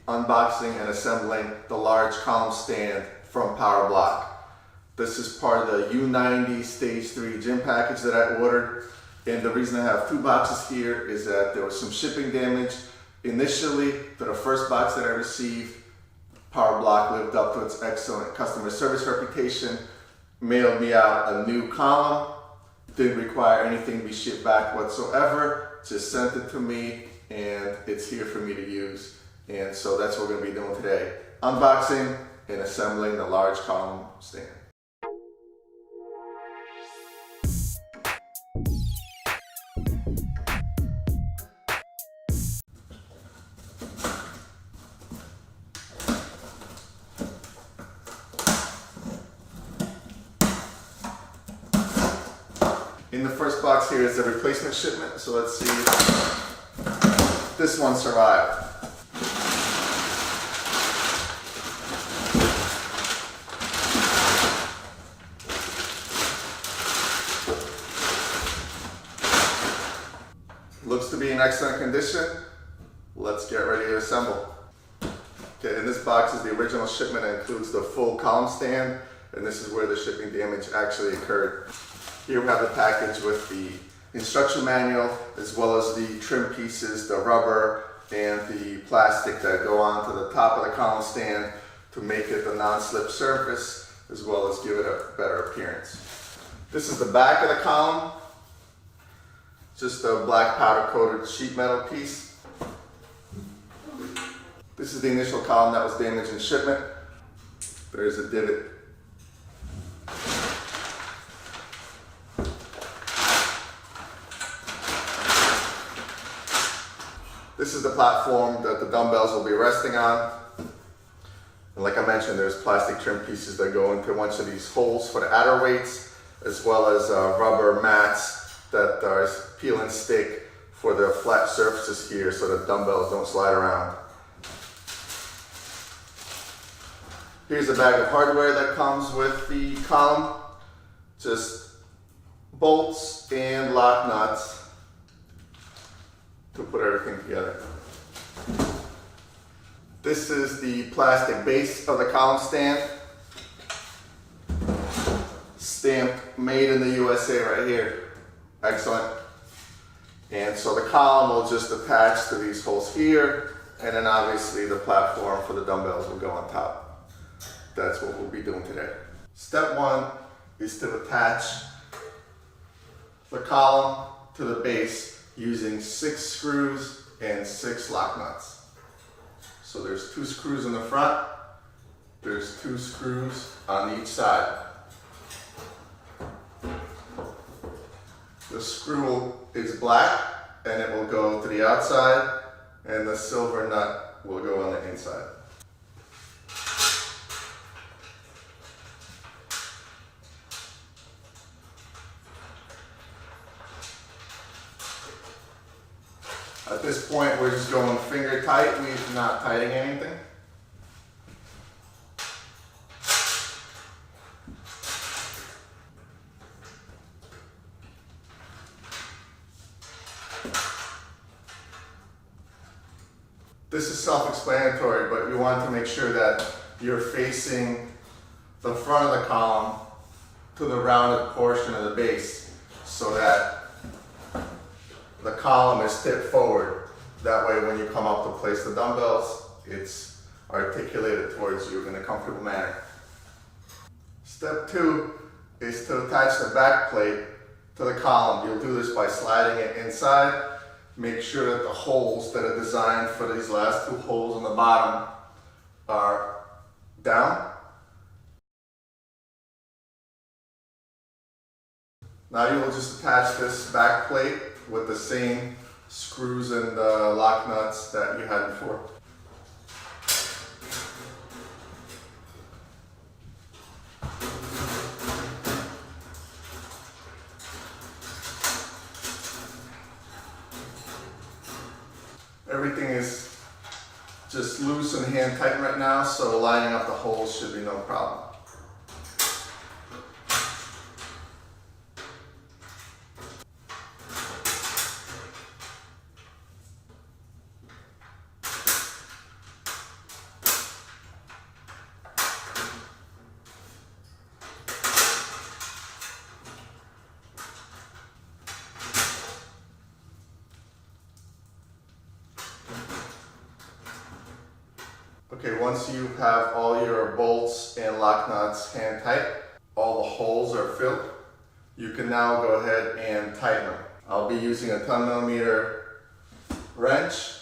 unboxing and assembling the large column stand from PowerBlock. This is part of the U90 Stage 3 gym package that I ordered. And the reason I have two boxes here is that there was some shipping damage. Initially, to the first box that I received, PowerBlock lived up to its excellent customer service reputation, mailed me out a new column, didn't require anything to be shipped back whatsoever, just sent it to me, and it's here for me to use. And so that's what we're going to be doing today. Unboxing and assembling the large column stand. In the first box here is the replacement shipment, so let's see if this one survived. Looks to be in excellent condition. Let's get ready to assemble. Okay, in this box is the original shipment. It includes the full column stand, and this is where the shipping damage actually occurred. Here we have the package with the instruction manual, as well as the trim pieces, the rubber and the plastic that go onto the top of the column stand to make it the non-slip surface, as well as give it a better appearance. This is the back of the column, just a black powder coated sheet metal piece. This is the initial column that was damaged in shipment. There's a divot. This is the platform that the dumbbells will be resting on. And like I mentioned, there's plastic trim pieces that go into one of these holes for the adder weights, as well as rubber mats that are peel and stick for the flat surfaces here so the dumbbells don't slide around. Here's a bag of hardware that comes with the column. Just bolts and lock nuts to put everything together. This is the plastic base of the column stand. Stamped made in the USA right here. Excellent. And so the column will just attach to these holes here, and then obviously the platform for the dumbbells will go on top. That's what we'll be doing today. Step one is to attach the column to the base using 6 screws and 6 lock nuts. So there's 2 screws in the front, there's 2 screws on each side. The screw is black and it will go to the outside, and the silver nut will go on the inside. At this point, we're just going finger tight. We're not tightening anything. This is self-explanatory, but you want to make sure that you're facing the front of the column to the rounded portion of the base so that the column is tipped forward. That way when you come up to place the dumbbells, it's articulated towards you in a comfortable manner. Step 2 is to attach the back plate to the column. You'll do this by sliding it inside. Make sure that the holes that are designed for these last 2 holes on the bottom are down. Now you will just attach this back plate with the same screws and lock nuts that you had before. Everything is just loose and hand tight right now, so lining up the holes should be no problem. Okay, once you have all your bolts and lock nuts hand tight, all the holes are filled, you can now go ahead and tighten them. I'll be using a 10mm wrench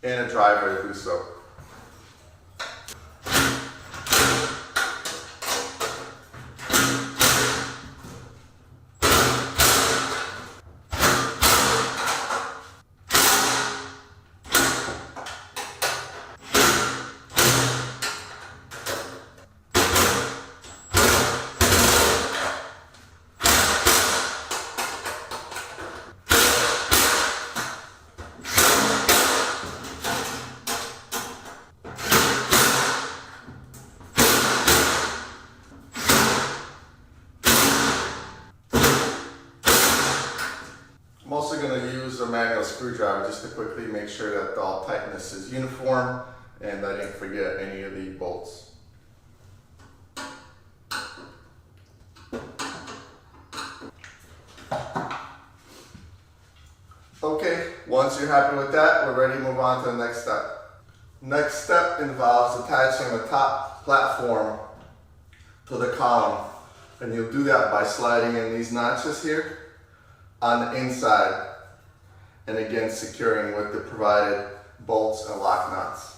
and a driver to do so. I'm also going to use a manual screwdriver just to quickly make sure that all tightness is uniform and I didn't forget any of the bolts. Okay, once you're happy with that, we're ready to move on to the next step. Next step involves attaching the top platform to the column, and you'll do that by sliding in these notches here on the inside, and again securing with the provided bolts and lock nuts.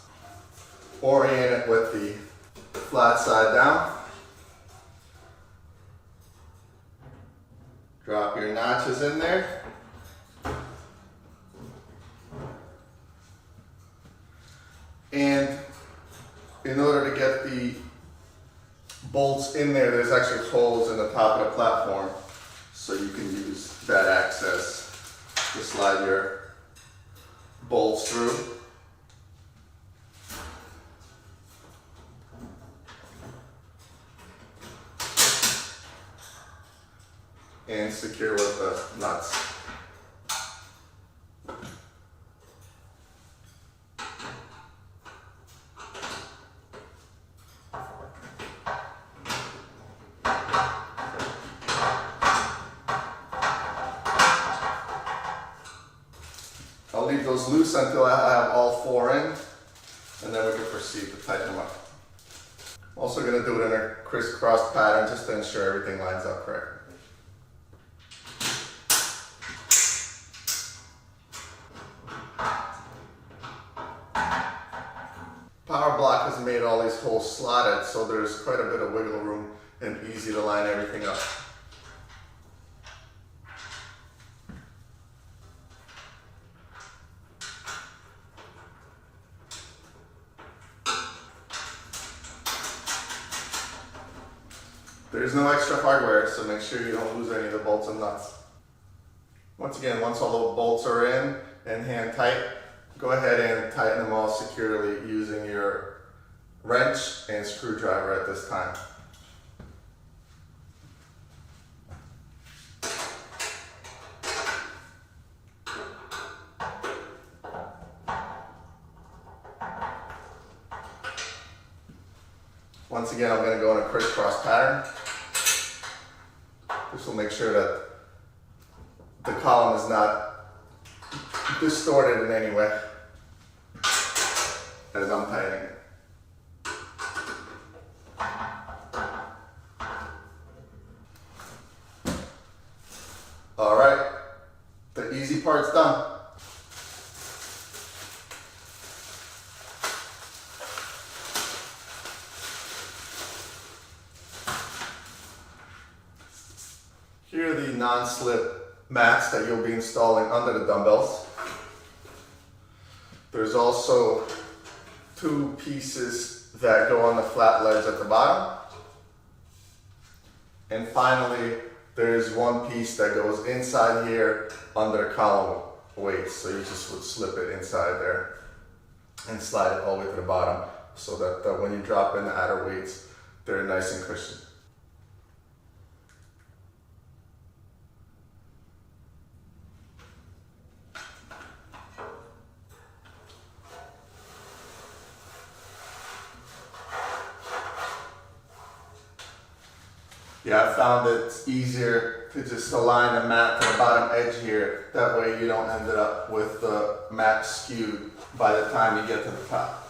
Orient it with the flat side down. Drop your notches in there. And in order to get the bolts in there, there's actually holes in the top of the platform, so you can use that access to slide your bolts through. And secure with the nuts. I'll leave those loose until I have all four in, and then we can proceed to tighten them up. I'm also going to do it in a crisscross pattern just to ensure everything lines up correctly. PowerBlock has made all these holes slotted, so there's quite a bit of wiggle room and easy to line everything up. There's no extra hardware, so make sure you don't lose any of the bolts and nuts. Once again, once all the bolts are in and hand tight, go ahead and tighten them all securely using your wrench and screwdriver at this time. Once again, I'm going to go in a crisscross pattern. This will make sure that the column is not distorted in any way as I'm tightening it. All right, the easy part's done. Here are the non-slip mats that you'll be installing under the dumbbells. There's also two pieces that go on the flat ledge at the bottom. And finally, there's one piece that goes inside here under the column weights. So you just would slip it inside there and slide it all the way to the bottom so that when you drop in the outer weights, they're nice and cushioned. Yeah, I found it's easier to just align the mat to the bottom edge here. That way you don't end up with the mat skewed by the time you get to the top.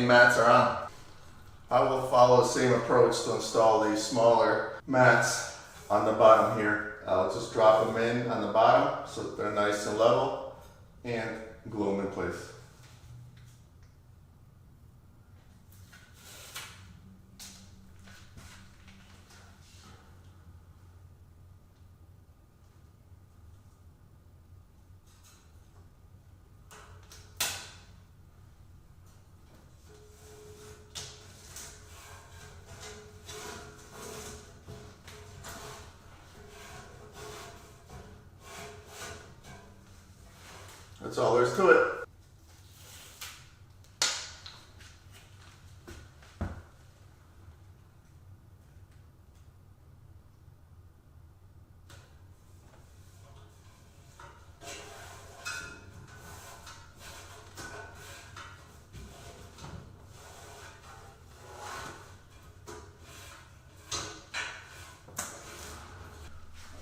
main mats are on. I will follow the same approach to install these smaller mats on the bottom here. I'll just drop them in on the bottom so that they're nice and level and glue them in place. That's all there is to it.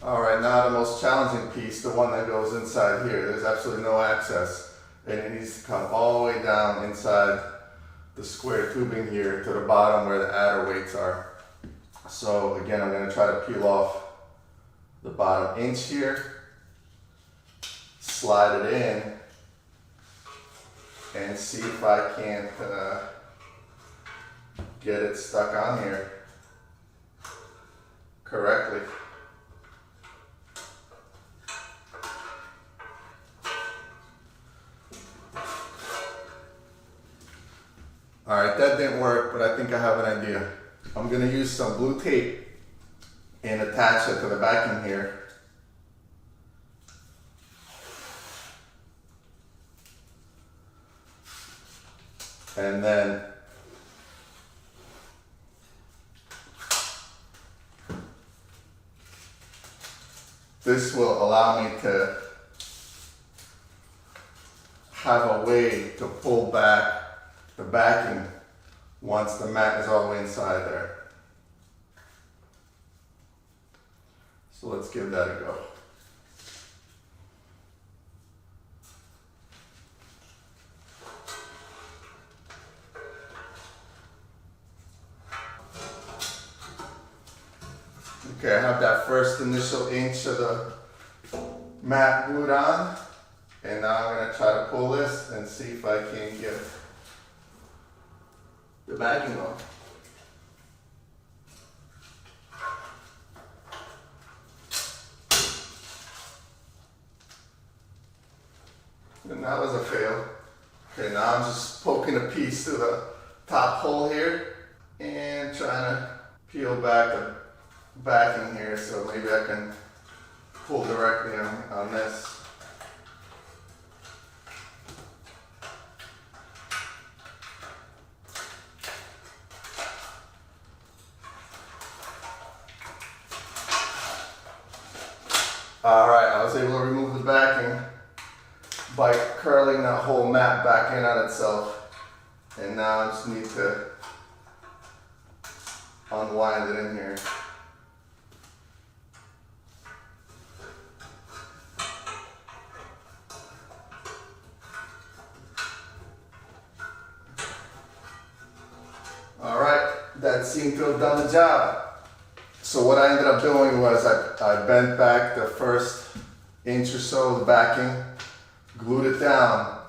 Alright, now the most challenging piece, the one that goes inside here. There's absolutely no access, and it needs to come all the way down inside the square tubing here to the bottom where the adder weights are. So again, I'm going to try to peel off the bottom inch here, slide it in, and see if I can't get it stuck on here correctly. Alright, that didn't work, but I think I have an idea. I'm going to use some blue tape and attach it to the backing here. And then this will allow me to have a way to pull back the backing once the mat is all the way inside there. So let's give that a go. Okay, I have that first initial inch of the mat glued on, and now I'm going to try to pull this and see if I can get the backing on. And that was a fail. Okay, now I'm just poking a piece through the top hole here and trying to peel back the backing here so maybe I can pull directly on this. Alright, I was able to remove the backing by curling that whole mat back in on itself, and now I just need to unwind it in here. Alright, that seemed to have done the job. So what I ended up doing was I bent back the first inch or so of the backing, glued it down.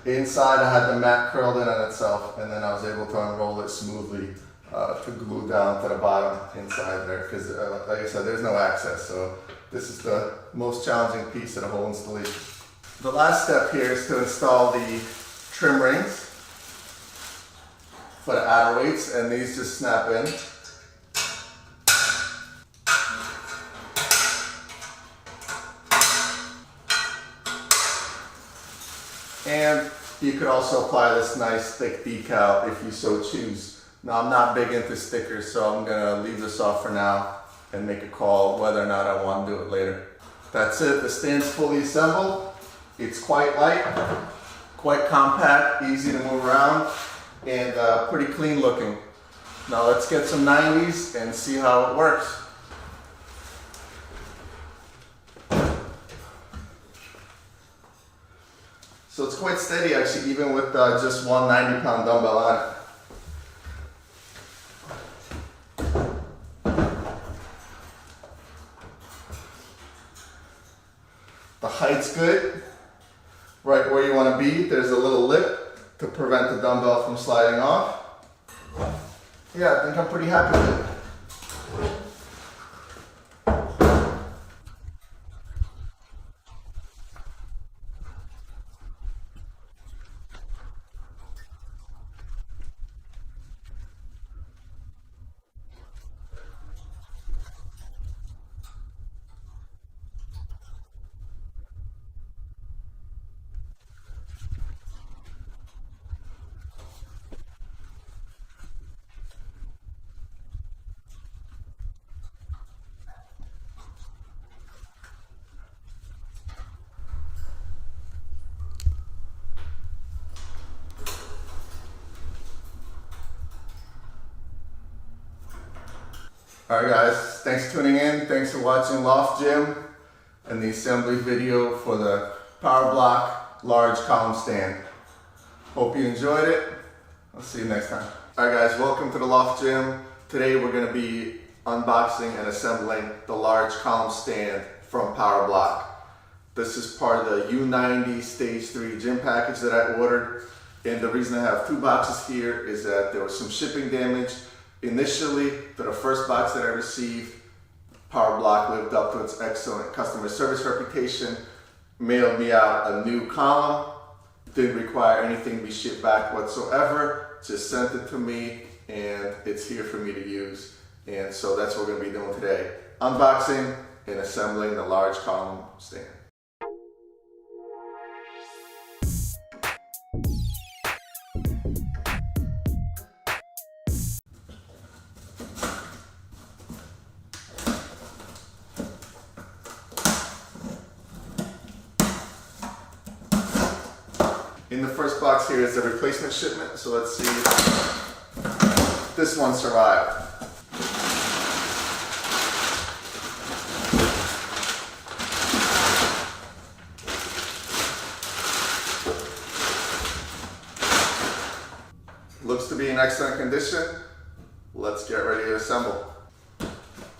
Inside I had the mat curled in on itself, and then I was able to unroll it smoothly to glue down to the bottom inside there, because like I said, there's no access, so this is the most challenging piece of the whole installation. The last step here is to install the trim rings for the adder weights, and these just snap in. And you could also apply this nice thick decal if you so choose. Now I'm not big into stickers, so I'm gonna leave this off for now and make a call whether or not I want to do it later. That's it, the stand's fully assembled. It's quite light, quite compact, easy to move around, and pretty clean looking. Now let's get some 90s and see how it works. So it's quite steady actually, even with just one 90-pound dumbbell on it. The height's good, right where you want to be. There's a little lip to prevent the dumbbell from sliding off. Yeah, I think I'm pretty happy with it. Alright guys, thanks for tuning in. Thanks for watching Loft Gym and the assembly video for the PowerBlock large column stand. Hope you enjoyed it. I'll see you next time. Alright guys, welcome to the Loft Gym. Today we're going to be unboxing and assembling the large column stand from PowerBlock. This is part of the U90 Stage 3 gym package that I ordered. And the reason I have two boxes here is that there was some shipping damage. Initially, to the first box that I received, PowerBlock lived up to its excellent customer service reputation, mailed me out a new column, didn't require anything to be shipped back whatsoever, just sent it to me and it's here for me to use. And so that's what we're going to be doing today, unboxing and assembling the large column stand. In the first box here is the replacement shipment, so let's see if this one survived. Looks to be in excellent condition. Let's get ready to assemble.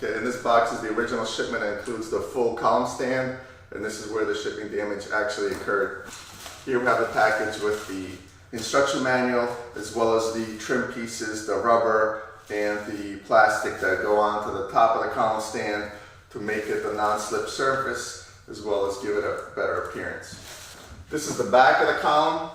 Okay, in this box is the original shipment that includes the full column stand, and this is where the shipping damage actually occurred. Here we have the package with the instruction manual, as well as the trim pieces, the rubber and the plastic that go onto the top of the column stand to make it a non-slip surface, as well as give it a better appearance. This is the back of the column.